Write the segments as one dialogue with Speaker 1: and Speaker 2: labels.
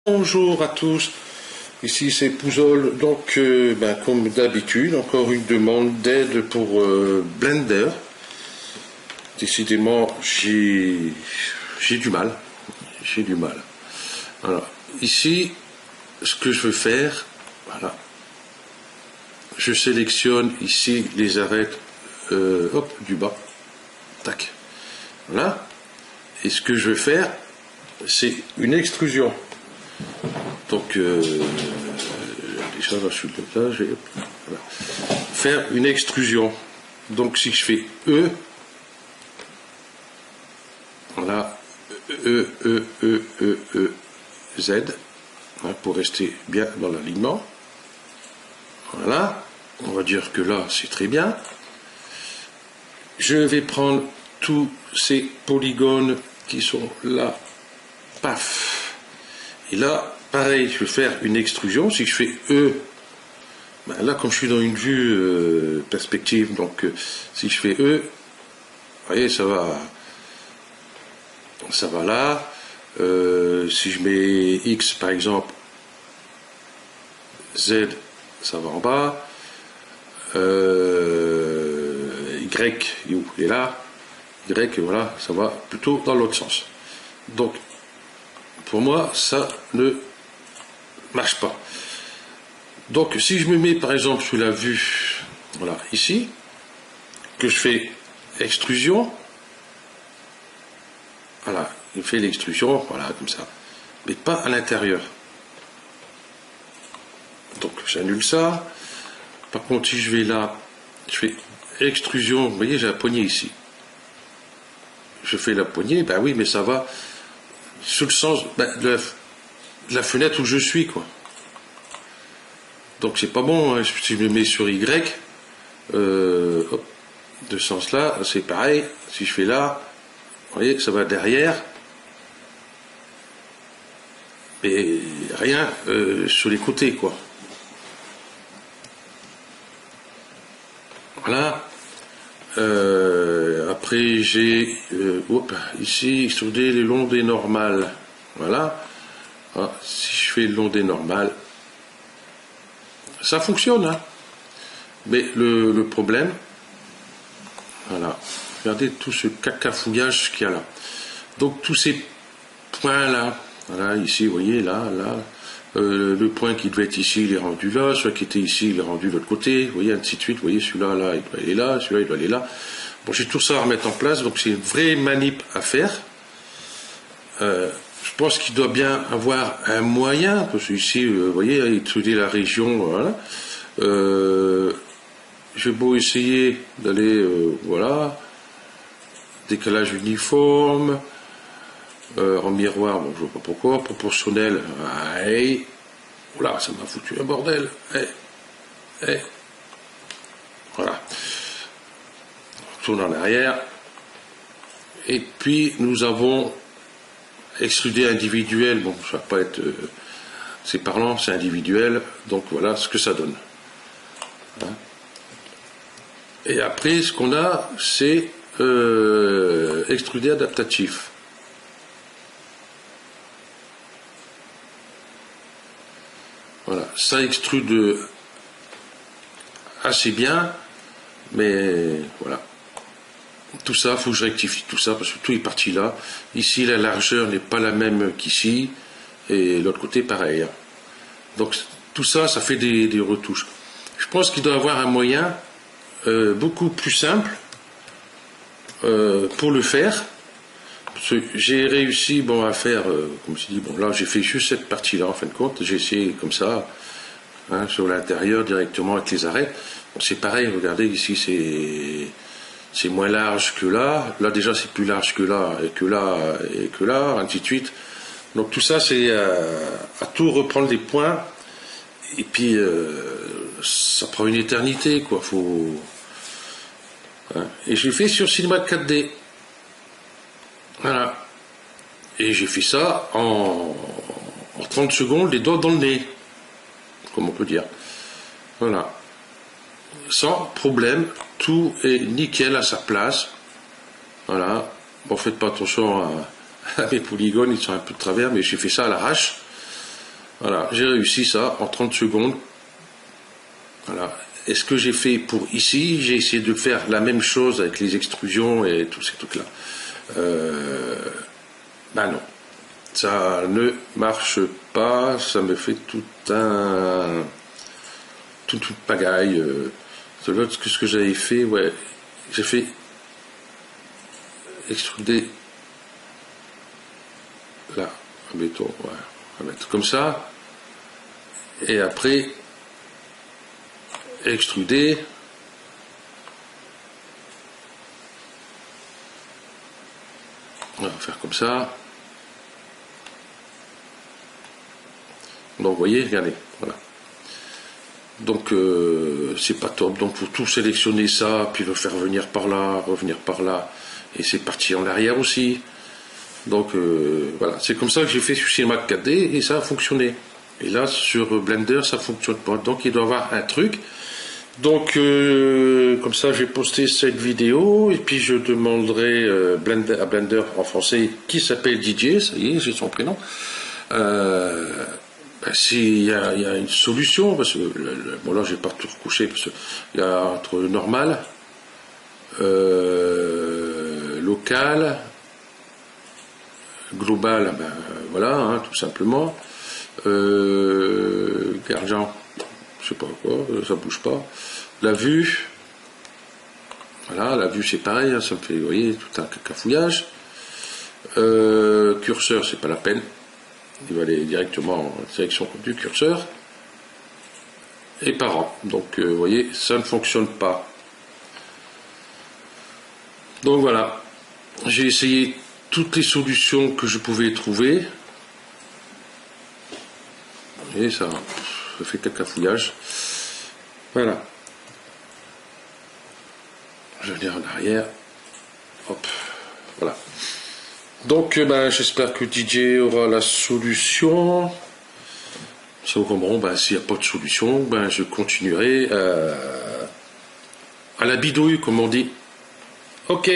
Speaker 1: Bonjour à tous, ici c'est Pouzol, donc comme d'habitude, encore une demande d'aide pour Blender. Décidément, j'ai du mal, Alors, ici, ce que je veux faire, voilà, je sélectionne ici les arêtes, du bas, tac, voilà, et ce que je veux faire, c'est une extrusion. Donc, déjà, là, je suis là, voilà. Faire une extrusion. Donc, si je fais E, voilà, Z, hein, pour rester bien dans l'alignement. Voilà, on va dire que là, c'est très bien. Je vais prendre tous ces polygones qui sont là, paf, et là, pareil, je vais faire une extrusion. Si je fais E, ben là, comme je suis dans une vue perspective, donc si je fais E, vous voyez, ça va là. Si je mets X, par exemple, Z, ça va en bas. Y, il est là. Y, voilà, ça va plutôt dans l'autre sens. Donc, pour moi, ça ne marche pas. Donc, si je me mets par exemple sous la vue, voilà, ici, que je fais extrusion, voilà, il fait l'extrusion, voilà, comme ça, mais pas à l'intérieur. Donc, j'annule ça. Par contre, si je vais là, je fais extrusion, vous voyez, j'ai la poignée ici. Je fais la poignée, ben oui, mais ça va sous le sens de la fenêtre où je suis, quoi. Donc c'est pas bon, hein. Si je me mets sur Y, hop, de ce sens-là, c'est pareil. Si je fais là, vous voyez, ça va derrière, mais rien sur les côtés, quoi. Voilà. Après j'ai ici extruder les longs des normales. Voilà. Ah, si je fais le long des normales, ça fonctionne, hein. Mais le problème, voilà, regardez tout ce cacafouillage qu'il y a là. Donc tous ces points là, voilà, ici, vous voyez, là, le point qui devait être ici, il est rendu là, celui qui était ici, il est rendu de l'autre côté, vous voyez, ainsi de suite, vous voyez, celui-là, là, il doit aller là, celui-là, il doit aller là. Bon, j'ai tout ça à remettre en place, donc c'est une vraie manip à faire. Je pense qu'il doit bien avoir un moyen, parce que ici, vous voyez, étudier la région, voilà. J'ai beau essayer d'aller, voilà, décalage uniforme, en miroir, bon, je vois pas pourquoi, proportionnel, voilà, ça m'a foutu un bordel, voilà. On tourne en arrière, et puis nous avons extrudé individuel, bon, ça va pas être, c'est parlant, c'est individuel, donc voilà ce que ça donne. Hein. Et après, ce qu'on a, c'est extrudé adaptatif. Voilà, ça extrude assez bien, mais voilà. Tout ça, il faut que je rectifie tout ça, parce que tout est parti là. Ici, la largeur n'est pas la même qu'ici, et l'autre côté, pareil. Donc, tout ça, ça fait des retouches. Je pense qu'il doit y avoir un moyen beaucoup plus simple pour le faire. J'ai réussi à faire, comme je dis, bon là j'ai fait juste cette partie-là en fin de compte, j'ai essayé comme ça, hein, sur l'intérieur directement avec les arêtes. Bon, c'est pareil, regardez ici c'est moins large que là déjà c'est plus large que là, et que là, ainsi de suite. Donc tout ça c'est à tout reprendre les points, et puis ça prend une éternité, quoi, faut... Hein. Et j'ai fait sur Cinema 4D. Voilà. Et j'ai fait ça en 30 secondes, les doigts dans le nez, comme on peut dire. Voilà. Sans problème, tout est nickel à sa place. Voilà. Bon, faites pas attention à mes polygones, ils sont un peu de travers, mais j'ai fait ça à l'arrache. Voilà, j'ai réussi ça en 30 secondes. Voilà. Et ce que j'ai fait pour ici, j'ai essayé de faire la même chose avec les extrusions et tous ces trucs-là. Ben non, ça ne marche pas, ça me fait toute pagaille. Ce que j'avais fait, ouais, j'ai fait extruder là, un béton, ouais, on va mettre comme ça, et après extruder. On va faire comme ça. Donc vous voyez, regardez, voilà. Donc c'est pas top. Donc faut tout sélectionner ça, puis le faire venir par là, revenir par là, et c'est parti en arrière aussi. Donc voilà, c'est comme ça que j'ai fait sur Cinema 4D et ça a fonctionné. Et là sur Blender ça fonctionne pas. Donc il doit y avoir un truc. Donc comme ça j'ai posté cette vidéo et puis je demanderai à Blender en français qui s'appelle DJ, ça y est, j'ai son prénom. S'il y a une solution, parce que bon là j'ai pas tout recouché, parce qu'il y a entre normal, local, global, ben voilà, hein, tout simplement. Gardien, je sais pas quoi, ça bouge pas. La vue, voilà, la vue c'est pareil, hein, ça me fait, vous voyez, tout un cafouillage. Curseur, c'est pas la peine. Il va aller directement en direction du curseur. Et parent. Donc, vous voyez, ça ne fonctionne pas. Donc voilà. J'ai essayé toutes les solutions que je pouvais trouver. Et ça fait quelques cafouillages. Voilà. Je vais aller en arrière. Hop. Voilà. Donc, ben, j'espère que DJ aura la solution. Bon, ben, s'il n'y a pas de solution, ben, je continuerai à la bidouille, comme on dit. Ok.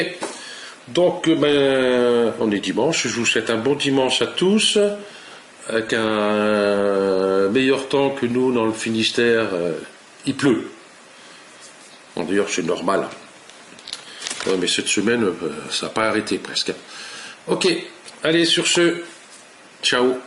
Speaker 1: Donc, ben, on est dimanche. Je vous souhaite un bon dimanche à tous. Avec un meilleur temps que nous dans le Finistère. Il pleut. Bon, d'ailleurs, c'est normal. Ouais, mais cette semaine, ça n'a pas arrêté presque. Ok, allez sur ce, ciao.